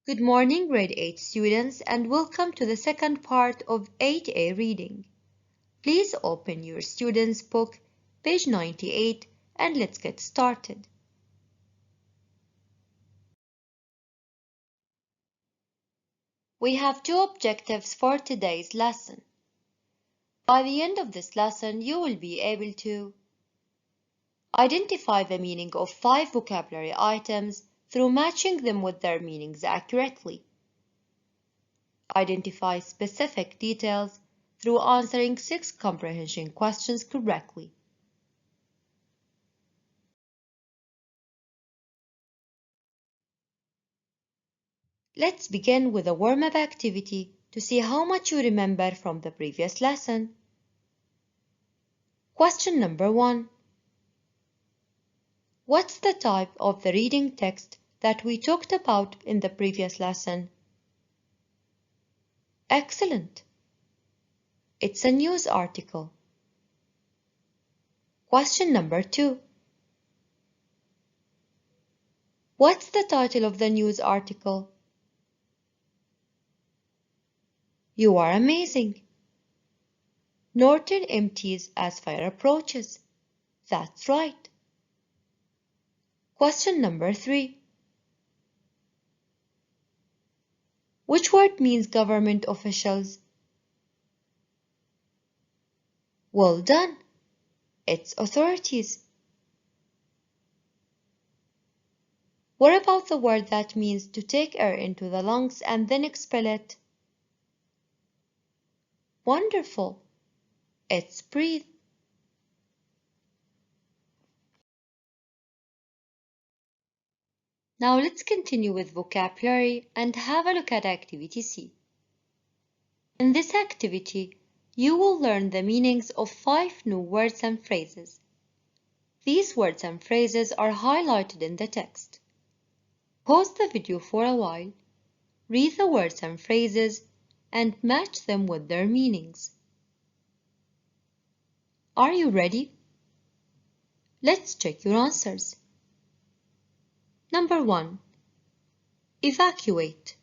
Good morning, grade 8 students, and welcome to the second part of 8A reading. Please open your student's book, page 98, and let's get started. We have two objectives for today's lesson. By the end of this lesson, you will be able to identify the meaning of 5 vocabulary items through matching them with their meanings accurately. Identify specific details through answering 6 comprehension questions correctly. Let's begin with a warm-up activity to see how much you remember from the previous lesson. Question number 1. What's the type of the reading text that we talked about in the previous lesson? Excellent! It's a news article. Question number 2. What's the title of the news article? You are amazing! Norton empties as fire approaches. That's right. Question number 3. Which word means government officials? Well done! It's authorities. What about the word that means to take air into the lungs and then expel it? Wonderful! It's breathe. Now let's continue with vocabulary and have a look at Activity C. In this activity, you will learn the meanings of 5 new words and phrases. These words and phrases are highlighted in the text. Pause the video for a while, read the words and phrases, and match them with their meanings. Are you ready? Let's check your answers. Number 1. Evacuate.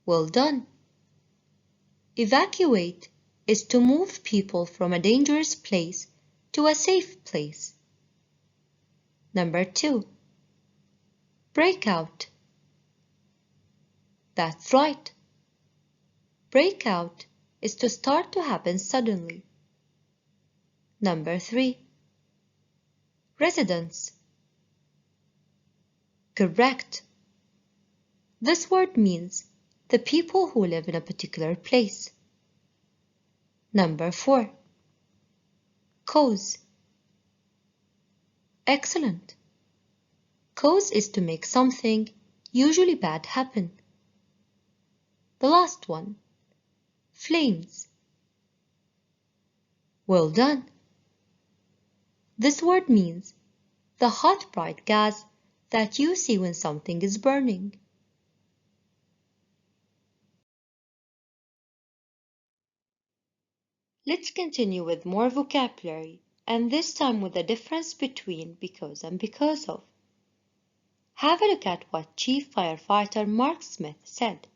Well done. Evacuate is to move people from a dangerous place to a safe place. Number 2. Breakout. That's right. Breakout is to start to happen suddenly. Number 3. Residence. Correct. This word means the people who live in a particular place. Number 4. Cause. Excellent. Cause is to make something, usually bad, happen. The last one. Flames. Well done. This word means the hot bright gas that you see when something is burning. Let's continue with more vocabulary, and this time with the difference between because and because of. Have a look at what Chief Firefighter Mark Smith said.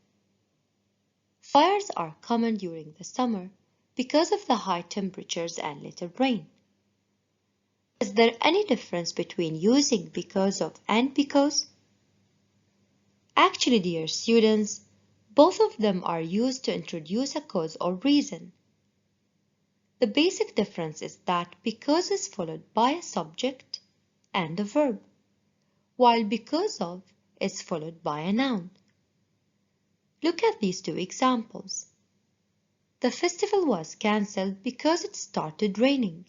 Fires are common during the summer because of the high temperatures and little rain. Is there any difference between using because of and because? Actually, dear students, both of them are used to introduce a cause or reason. The basic difference is that because is followed by a subject and a verb, while because of is followed by a noun. Look at these two examples. The festival was cancelled because it started raining.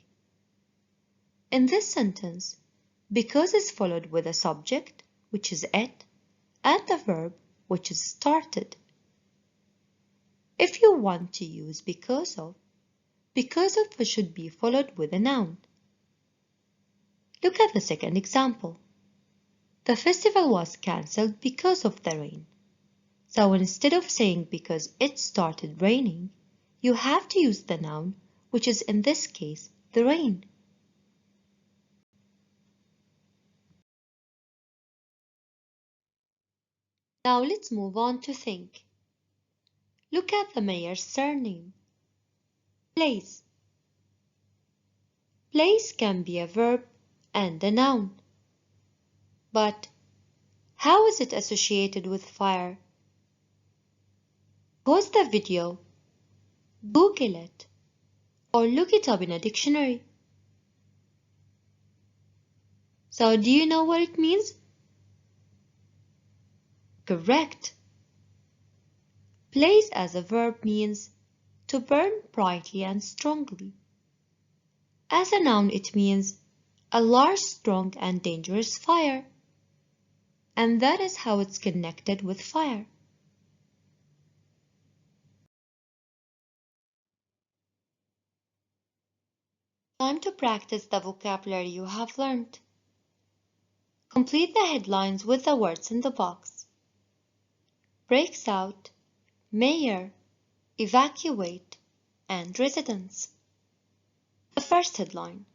In this sentence, because is followed with a subject, which is it, and the verb, which is started. If you want to use because of should be followed with a noun. Look at the second example. The festival was cancelled because of the rain. So instead of saying because it started raining, you have to use the noun, which is in this case the rain. Now let's move on to think. Look at the mayor's surname. Place. Place can be a verb and a noun. But how is it associated with fire? Pause the video, Google it, or look it up in a dictionary. So do you know what it means? Correct. Blaze as a verb means to burn brightly and strongly. As a noun, it means a large, strong, and dangerous fire. And that is how it's connected with fire. Time to practice the vocabulary you have learned. Complete the headlines with the words in the box. Breaks out, mayor, evacuate, and residents. The first headline.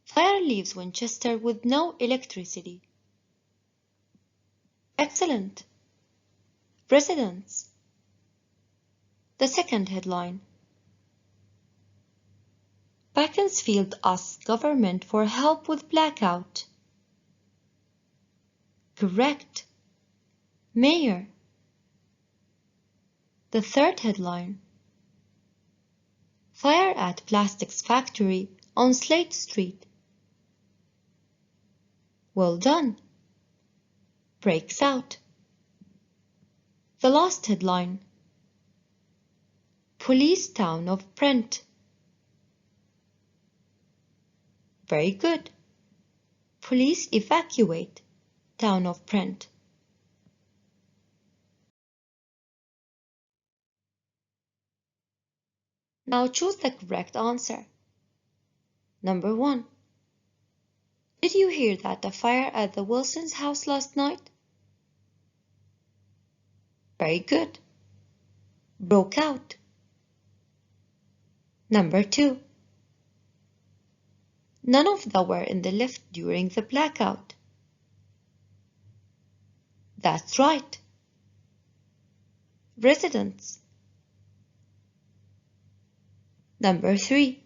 Fire leaves Winchester with no electricity. Excellent. Residents. The second headline. Beaconsfield asks government for help with blackout. Correct. Mayor. The third headline. Fire at plastics factory on Slate Street. Well done. Breaks out. The last headline. Police town of Brent. Very good. Police evacuate town of Brent. Now choose the correct answer. Number 1. Did you hear that a fire at the Wilsons' house last night? Very good. Broke out. Number 2. None of them were in the lift during the blackout. That's right. Residents. Number 3.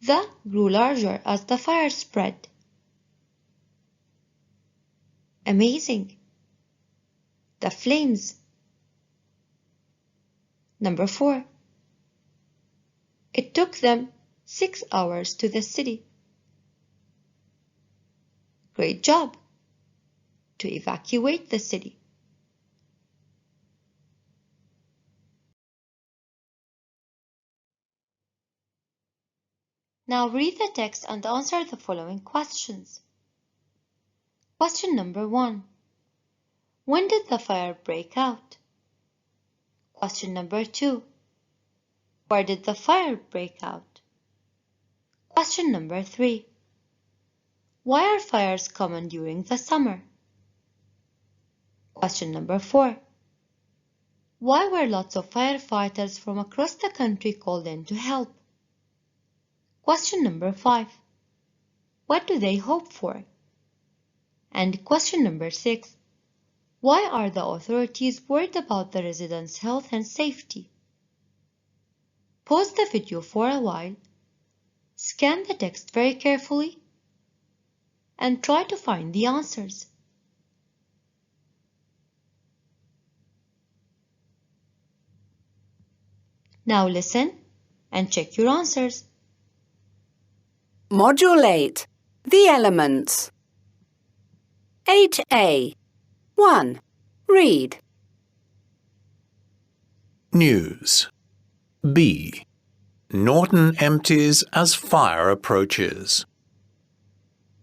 The grew larger as the fire spread. Amazing. The flames. Number 4. It took them 6 hours to the city. Great job. To evacuate the city. Now read the text and answer the following questions. Question number 1. When did the fire break out? Question number 2. Where did the fire break out? Question number 3. Why are fires common during the summer? Question number 4. Why were lots of firefighters from across the country called in to help? Question number 5. What do they hope for? And question number 6. Why are the authorities worried about the residents' health and safety? Pause the video for a while, scan the text very carefully, and try to find the answers. Now listen and check your answers. Module 8. The elements. 8A. 1. Read. News. B. Norton empties as fire approaches.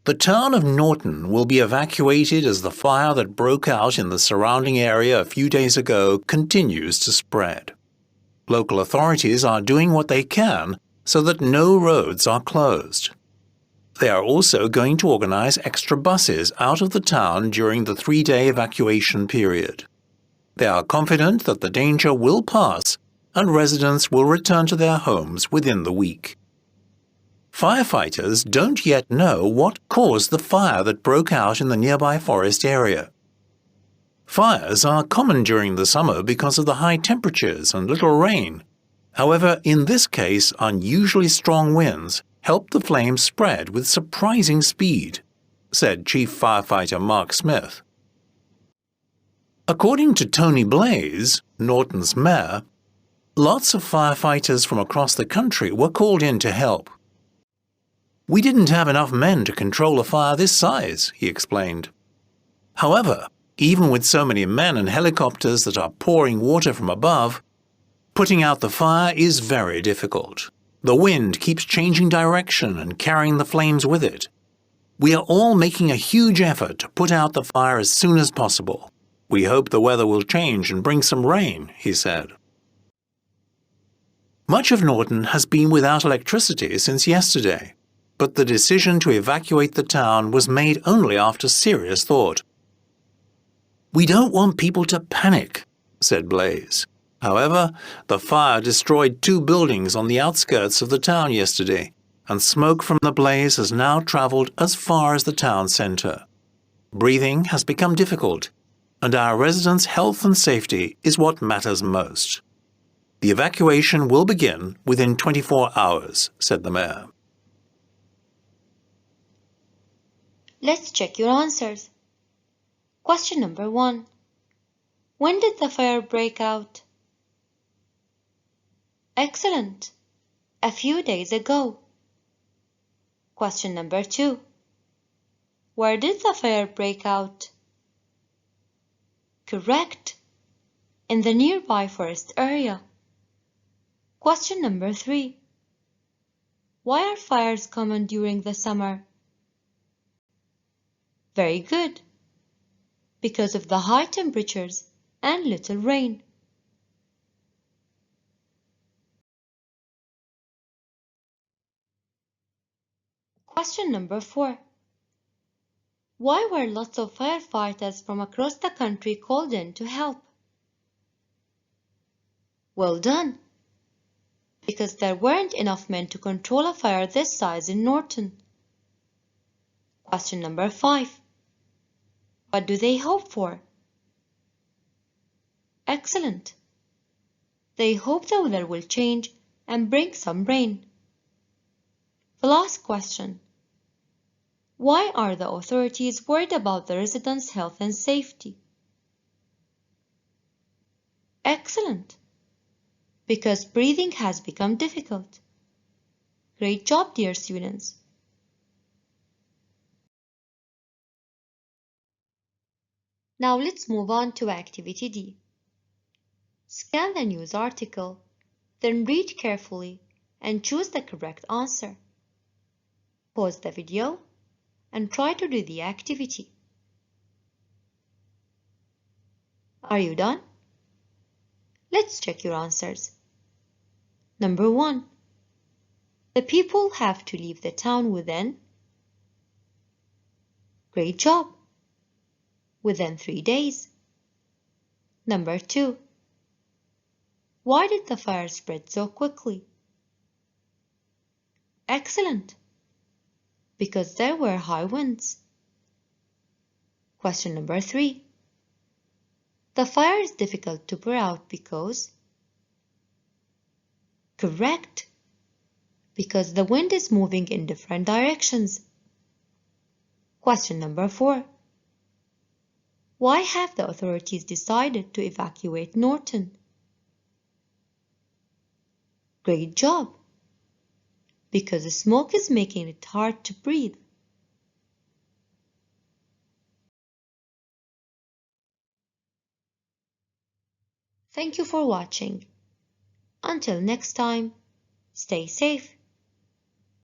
The town of Norton will be evacuated as the fire that broke out in the surrounding area a few days ago continues to spread. Local authorities are doing what they can so that no roads are closed. They are also going to organize extra buses out of the town during the 3-day evacuation period. They are confident that the danger will pass and residents will return to their homes within the week. Firefighters don't yet know what caused the fire that broke out in the nearby forest area. Fires are common during the summer because of the high temperatures and little rain. However, in this case, unusually strong winds helped the flames spread with surprising speed, said Chief Firefighter Mark Smith. According to Tony Blaze, Norton's mayor, lots of firefighters from across the country were called in to help. We didn't have enough men to control a fire this size, he explained. However, even with so many men and helicopters that are pouring water from above, putting out the fire is very difficult. The wind keeps changing direction and carrying the flames with it. We are all making a huge effort to put out the fire as soon as possible. We hope the weather will change and bring some rain, he said. Much of Norton has been without electricity since yesterday, but the decision to evacuate the town was made only after serious thought. We don't want people to panic, said Blaze. However, the fire destroyed 2 buildings on the outskirts of the town yesterday, and smoke from the blaze has now traveled as far as the town center. Breathing has become difficult, and our residents' health and safety is what matters most. The evacuation will begin within 24 hours, said the mayor. Let's check your answers. Question number 1. When did the fire break out? Excellent. A few days ago. Question number 2. Where did the fire break out? Correct. In the nearby forest area. Question number 3. Why are fires common during the summer? Very good. Because of the high temperatures and little rain. Question number 4. Why were lots of firefighters from across the country called in to help? Well done. Because there weren't enough men to control a fire this size in Norton. Question number 5. What do they hope for? Excellent. They hope the weather will change and bring some rain. The last question. Why are the authorities worried about the residents' health and safety? Excellent. Because breathing has become difficult. Great job, dear students. Now let's move on to Activity D. Scan the news article, then read carefully and choose the correct answer. Pause the video and try to do the activity. Are you done? Let's check your answers. Number 1. The people have to leave the town within. Great job. Within 3 days. Number 2. Why did the fire spread so quickly? Excellent. Because there were high winds. Question number 3. The fire is difficult to put out because? Correct. Because the wind is moving in different directions. Question number 4. Why have the authorities decided to evacuate Norton? Great job. Because the smoke is making it hard to breathe. Thank you for watching. Until next time, stay safe.